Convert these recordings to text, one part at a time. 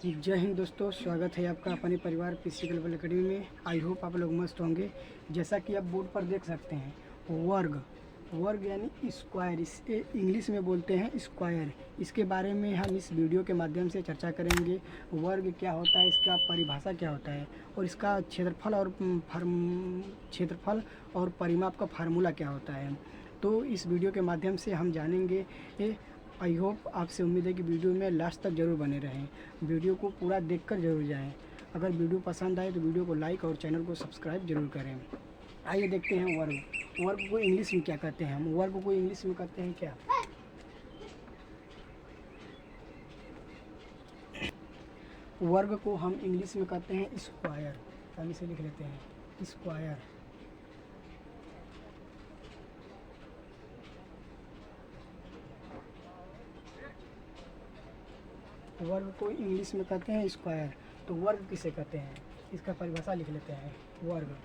जय हिंद दोस्तों, स्वागत है आपका अपने परिवार पीसी ग्लोबल अकेडमी में। आई होप आप लोग मस्त होंगे। जैसा कि आप बोर्ड पर देख सकते हैं, वर्ग वर्ग यानी स्क्वायर, इसे इंग्लिश में बोलते हैं स्क्वायर। इसके बारे में हम इस वीडियो के माध्यम से चर्चा करेंगे। वर्ग क्या होता है, इसका परिभाषा क्या होता है और इसका क्षेत्रफल और परिमाप का फार्मूला क्या होता है। तो इस वीडियो के माध्यम से हम जानेंगे। आई होप आपसे उम्मीद है कि वीडियो में लास्ट तक ज़रूर बने रहें। वीडियो को पूरा देखकर ज़रूर जाएं। अगर वीडियो पसंद आए तो वीडियो को लाइक और चैनल को सब्सक्राइब जरूर करें। आइए देखते हैं वर्ग को इंग्लिश में क्या कहते हैं। हम वर्ग को इंग्लिश में कहते हैं क्या? वर्ग को हम इंग्लिश में कहते हैं स्क्वायर। हम इसे लिख लेते हैं स्क्वायर। वर्ग को इंग्लिश में कहते हैं स्क्वायर। तो वर्ग किसे कहते हैं, इसका परिभाषा लिख लेते हैं। वर्ग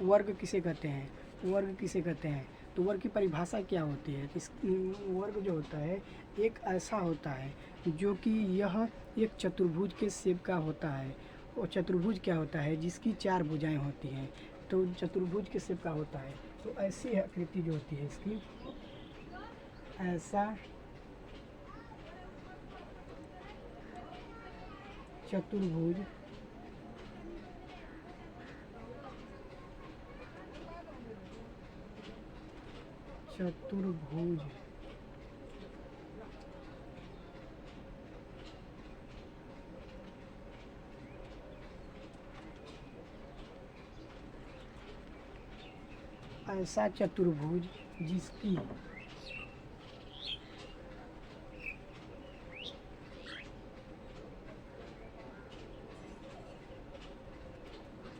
वर्ग किसे कहते हैं, वर्ग किसे कहते हैं। तो वर्ग की परिभाषा क्या होती है? इस वर्ग जो होता है एक ऐसा होता है जो कि यह एक चतुर्भुज के शेप का होता है। और चतुर्भुज क्या होता है? जिसकी चार भुजाएं होती हैं। तो चतुर्भुज के शेप का होता है। तो ऐसी आकृति जो होती है इसकी, ऐसा चतुर्भुज चतुर्भुज ऐसा चतुर्भुज जिसकी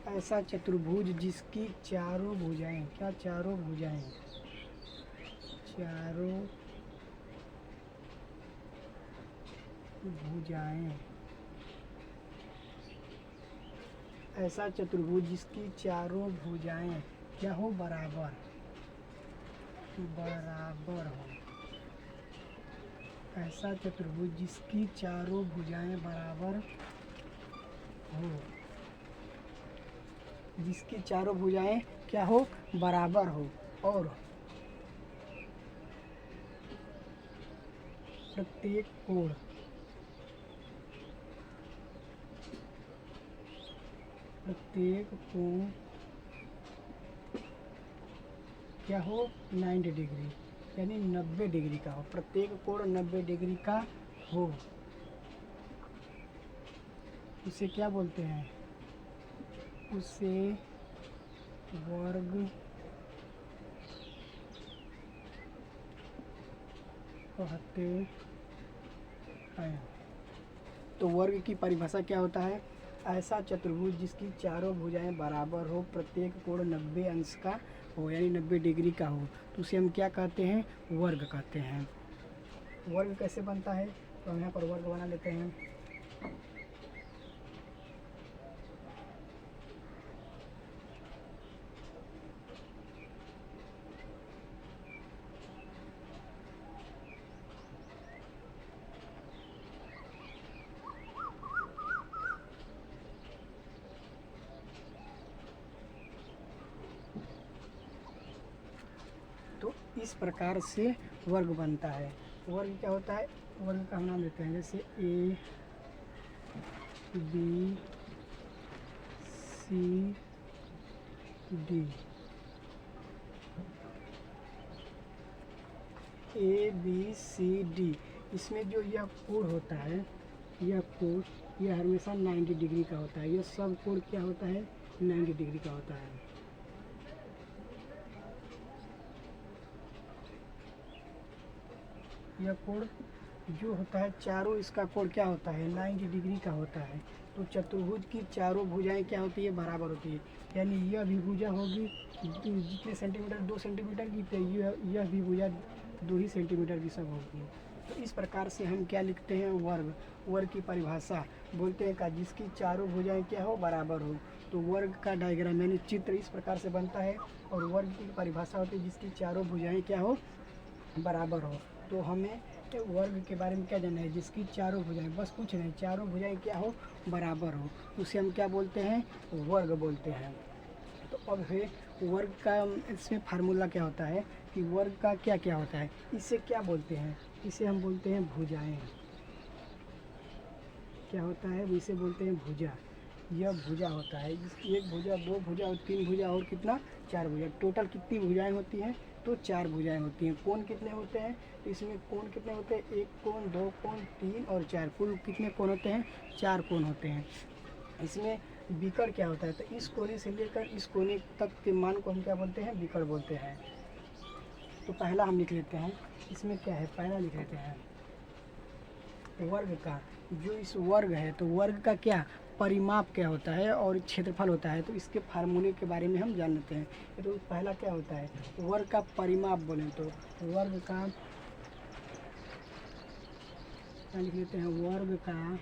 ऐसा चतुर्भुज जिसकी चारों भुजाएं, क्या चारों भुजाएं, चारों भुजाएं, ऐसा चतुर्भुज जिसकी चारों भुजाएं क्या हो? बराबर बराबर हो। ऐसा चतुर्भुज जिसकी चारों भुजाएं बराबर हो, जिसकी चारों भुजाएं क्या हो? बराबर हो। और प्रत्येक कोण क्या हो? 90 डिग्री यानी 90 डिग्री का हो। प्रत्येक कोण 90 डिग्री का हो। उसे क्या बोलते हैं? उसे वर्ग कहते हैं। तो वर्ग की परिभाषा क्या होता है? ऐसा चतुर्भुज जिसकी चारों भुजाएं बराबर हो, प्रत्येक कोण 90 अंश का हो यानी 90 डिग्री का हो, तो उसे हम क्या कहते हैं? वर्ग कहते हैं। वर्ग कैसे बनता है? तो हम यहाँ पर वर्ग बना लेते हैं। तो इस प्रकार से वर्ग बनता है। वर्ग क्या होता है? वर्ग का हम नाम लेते हैं, जैसे A B C D. A B C D, इसमें जो यह कोण होता है, यह कोण यह हमेशा 90 डिग्री का होता है। यह सब कोण क्या होता है? 90 डिग्री का होता है। यह कोण जो होता है, चारों इसका कोण क्या होता है? 90 डिग्री का होता है। तो चतुर्भुज की चारों भुजाएं क्या होती है? बराबर होती है। यानी यह भी भुजा होगी जितने सेंटीमीटर 2 सेंटीमीटर की, तो यह भी भुजा 2 ही सेंटीमीटर की सब होगी। तो इस प्रकार से हम क्या लिखते हैं, वर्ग। वर्ग की परिभाषा बोलते हैं का जिसकी चारों भुजाएं क्या हो, बराबर हो। तो वर्ग का डायग्राम यानी चित्र इस प्रकार से बनता है। और वर्ग की परिभाषा होती है जिसकी चारों भुजाएं क्या हो, बराबर हो। तो हमें वर्ग के बारे में क्या जानना है, जिसकी चारों भुजाएं, बस कुछ नहीं, चारों भुजाएं क्या हो, बराबर हो, उसे हम क्या बोलते हैं, वर्ग बोलते हैं। तो अब है वर्ग का, इसमें फार्मूला क्या होता है कि वर्ग का क्या क्या होता है, इसे क्या बोलते हैं, इसे हम बोलते हैं भुजाएं। क्या होता है, इसे बोलते हैं भुजा। यह भुजा होता है, एक भुजा, दो भुजा और तीन भुजा और कितना, चार भुजा। टोटल कितनी भुजाएं होती हैं, तो चार भुजाएं होती हैं। कोण कितने होते हैं, तो इसमें कोण कितने होते हैं, एक कोण, दो कोण, तीन और चार, कुल कितने कोण होते हैं, चार कोण होते हैं। इसमें विकर्ण क्या होता है, तो इस कोने से लेकर इस कोने तक के मान को हम क्या बोलते हैं, विकर्ण बोलते हैं। तो पहला हम लिख लेते हैं, इसमें क्या है, पहला लिख लेते हैं वर्ग का। जो इस वर्ग है, तो वर्ग का क्या परिमाप क्या होता है और क्षेत्रफल होता है, तो इसके फार्मूले के बारे में हम जान लेते हैं। तो पहला क्या होता है, वर्ग का परिमाप बोलें तो वर्ग का लिख लेते हैं, वर्ग का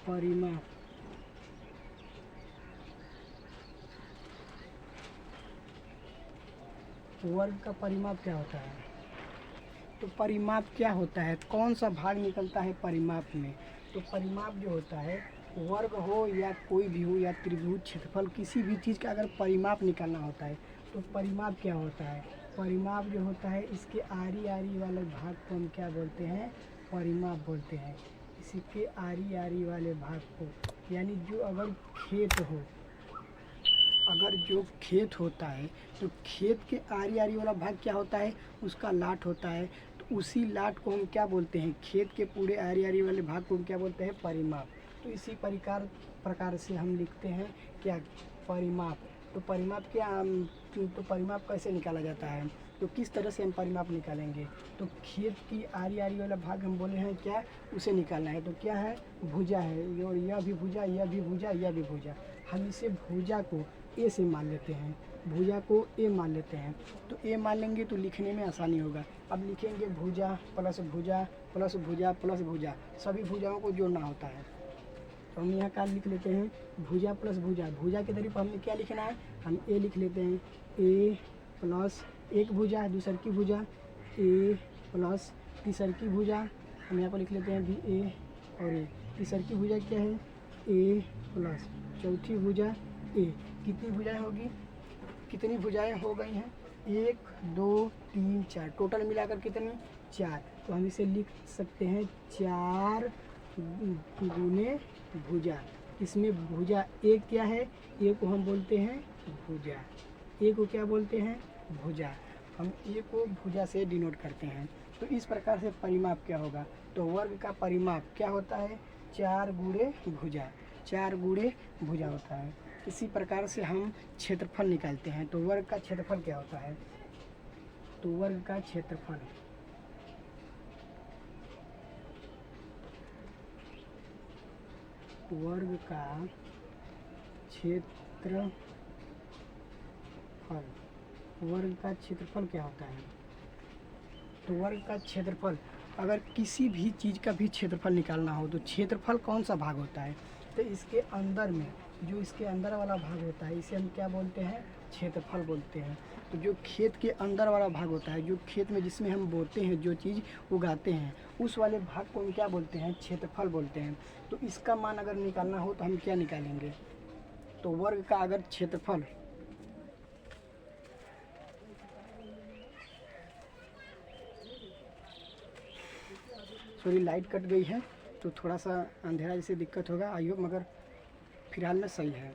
परिमाप। वर्ग का परिमाप क्या होता है, तो परिमाप क्या होता है, कौन सा भाग निकलता है परिमाप में। तो परिमाप जो होता है, वर्ग हो या कोई भी हो, या त्रिभुज, क्षेत्रफल, किसी भी चीज़ का अगर परिमाप निकालना होता है तो परिमाप क्या होता है, परिमाप जो होता है इसके आरी आरी वाले भाग को हम क्या बोलते हैं, परिमाप बोलते हैं। इसके आरी आरी वाले भाग को, यानी जो अगर खेत हो, अगर जो खेत होता है तो खेत के आरी आरी वाला भाग क्या होता है, उसका लाट होता है। तो उसी लाट को हम क्या बोलते हैं, खेत के पूरे आरी आरी वाले भाग को हम क्या बोलते हैं, परिमाप। तो इसी प्रकार से हम लिखते हैं क्या, परिमाप। तो परिमाप क्या, तो परिमाप कैसे निकाला जाता है, तो किस तरह से हम परिमाप निकालेंगे, तो खेत की आरी आरी वाला भाग हम बोले हैं क्या, उसे निकालना है। तो क्या है, भुजा है, और यह भी भुजा, यह भी भुजा, यह भी भुजा। हम इसे भुजा को ए से मान लेते हैं, भुजा को ए मान लेते हैं। तो ए मान लेंगे तो लिखने में आसानी होगा। अब लिखेंगे भुजा प्लस भुजा प्लस भुजा प्लस भुजा, सभी भुजाओं को जोड़ना होता है। तो हम यहाँ का लिख लेते हैं भुजा प्लस भुजा। भुजा के तरफ हमें क्या लिखना है, हम ए लिख लेते हैं, ए प्लस एक भुजा, दूसर की भुजा, ए प्लस तीसर की भुजा, हम यहाँ पर लिख लेते हैं भी ए और ए। तीसर की भुजा क्या है, ए प्लस चौथी भुजा ए। कितनी भुजाएं होगी, कितनी भुजाएं हो गई हैं, एक, दो, तीन, चार, टोटल मिलाकर कितनी, चार। तो हम इसे लिख सकते हैं चार गुने भुजा। इसमें भुजा एक क्या है, ए को हम बोलते हैं भुजा, ए को क्या बोलते हैं, भुजा। हम ए को भुजा से डिनोट करते हैं। तो इस प्रकार से परिमाप क्या होगा, तो वर्ग का परिमाप क्या होता है, चार गुणे भुजा, चार गुणे भुजा होता है। इसी प्रकार से हम क्षेत्रफल निकालते हैं। तो वर्ग का क्षेत्रफल क्या होता है, तो वर्ग का क्षेत्रफल, वर्ग का क्षेत्रफल, वर्ग का क्षेत्रफल क्या होता है, तो वर्ग का क्षेत्रफल, अगर किसी भी चीज़ का भी क्षेत्रफल निकालना हो तो क्षेत्रफल कौन सा भाग होता है, तो इसके अंदर में, जो इसके अंदर वाला भाग होता है इसे हम क्या बोलते हैं, क्षेत्रफल बोलते हैं। तो जो खेत के अंदर वाला भाग होता है, जो खेत में जिसमें हम बोते हैं, जो चीज़ उगाते हैं, उस वाले भाग को हम क्या बोलते हैं, क्षेत्रफल बोलते हैं। तो इसका मान अगर निकालना हो तो हम क्या निकालेंगे, तो वर्ग का अगर क्षेत्रफल, सॉरी लाइट कट गई है तो थोड़ा सा अंधेरा जैसे दिक्कत होगा, आई होप, मगर फिलहाल में सही है।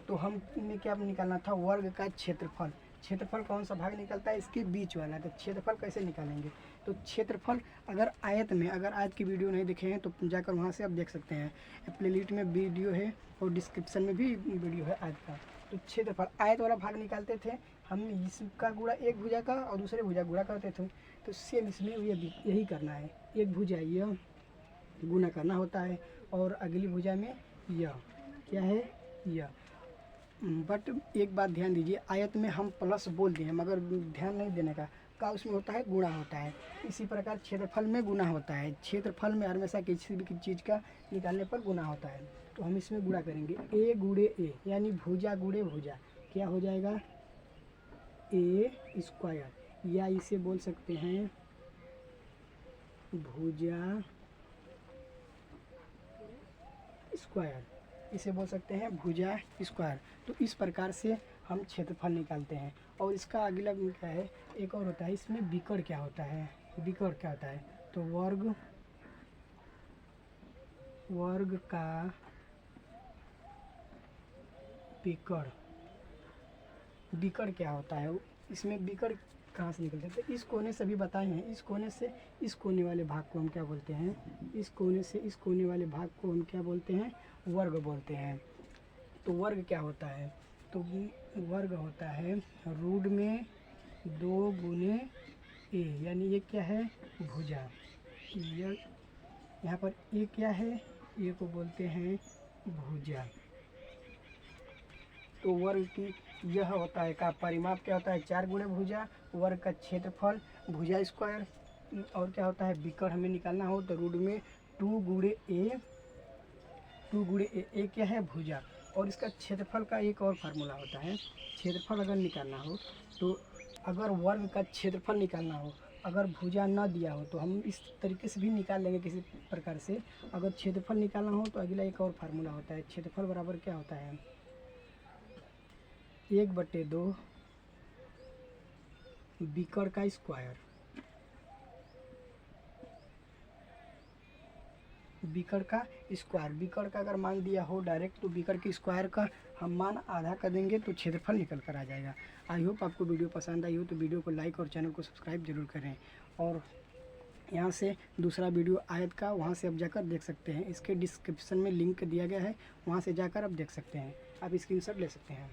तो हमें क्या निकालना था, वर्ग का क्षेत्रफल। क्षेत्रफल कौन सा भाग निकलता है, इसके बीच वाला। तो क्षेत्रफल कैसे निकालेंगे, तो क्षेत्रफल अगर आयत में, अगर आज की वीडियो नहीं देखे हैं तो जाकर वहाँ से आप देख सकते हैं, प्लेलिस्ट में वीडियो है और डिस्क्रिप्शन में भी वीडियो है आज का। तो क्षेत्रफल आयत वाला भाग निकालते थे हम, इसका गुणा एक भुजा का और दूसरे भुजा गुणा करते थे। तो सेम इसमें यही करना है, एक भुजा यह गुणा करना होता है और अगली भुजा में यह क्या है, यह बट एक बात ध्यान दीजिए, आयत में हम प्लस बोल दिए मगर ध्यान नहीं देने का उसमें होता है गुणा होता है। इसी प्रकार क्षेत्रफल में गुणा होता है, क्षेत्रफल में हमेशा किसी भी चीज़ का निकालने पर गुणा होता है। तो हम इसमें गुणा करेंगे, ए गुणे ए यानी भुजा गुणे भुजा क्या हो जाएगा, ए स्क्वायर, या इसे बोल सकते हैं भुजा स्क्वायर, इसे बोल सकते हैं भुजा स्क्वायर। तो इस प्रकार से हम क्षेत्रफल निकालते हैं। और इसका अगला क्या है, एक और होता है, इसमें विकर्ण क्या होता है, विकर्ण क्या होता है, तो वर्ग का विकर्ण, विकर्ण क्या होता है, इसमें विकर्ण कहाँ से निकलते हैं, तो इस कोने से भी बताए हैं, इस कोने से इस कोने वाले भाग को हम क्या बोलते हैं, इस कोने से इस कोने वाले भाग को हम क्या बोलते हैं, वर्ग बोलते हैं। तो वर्ग क्या होता है, तो वर्ग होता है रूट में 2 गुने ए, यानी ये क्या है भुजा, यहाँ पर ए क्या है, ए को बोलते हैं भुजा। तो वर्ग की यह होता है का परिमाप क्या होता है, 4 गुणे भुजा, वर्ग का क्षेत्रफल भुजा स्क्वायर, और क्या होता है विकर्ण हमें निकालना हो तो रूट में 2 गुणे ए, 2 गुणे ए क्या है भुजा। और इसका क्षेत्रफल का एक और फार्मूला होता है, क्षेत्रफल अगर निकालना हो तो अगर वर्ग का क्षेत्रफल निकालना हो, अगर भुजा न दिया हो तो हम इस तरीके से भी निकाल लेंगे किसी प्रकार से। अगर क्षेत्रफल निकालना हो तो अगला एक और फार्मूला होता है, क्षेत्रफल बराबर क्या होता है 1/2 विकर्ण का स्क्वायर, विकर्ण का स्क्वायर, विकर्ण का अगर मान दिया हो डायरेक्ट तो विकर्ण के स्क्वायर का हम मान आधा कर देंगे तो क्षेत्रफल निकल कर आ जाएगा। आई होप आपको वीडियो पसंद आई हो तो वीडियो को लाइक और चैनल को सब्सक्राइब जरूर करें। और यहाँ से दूसरा वीडियो आयत का, वहाँ से आप जाकर देख सकते हैं, इसके डिस्क्रिप्शन में लिंक दिया गया है, वहाँ से जाकर आप देख सकते हैं, आप स्क्रीनशॉट ले सकते हैं।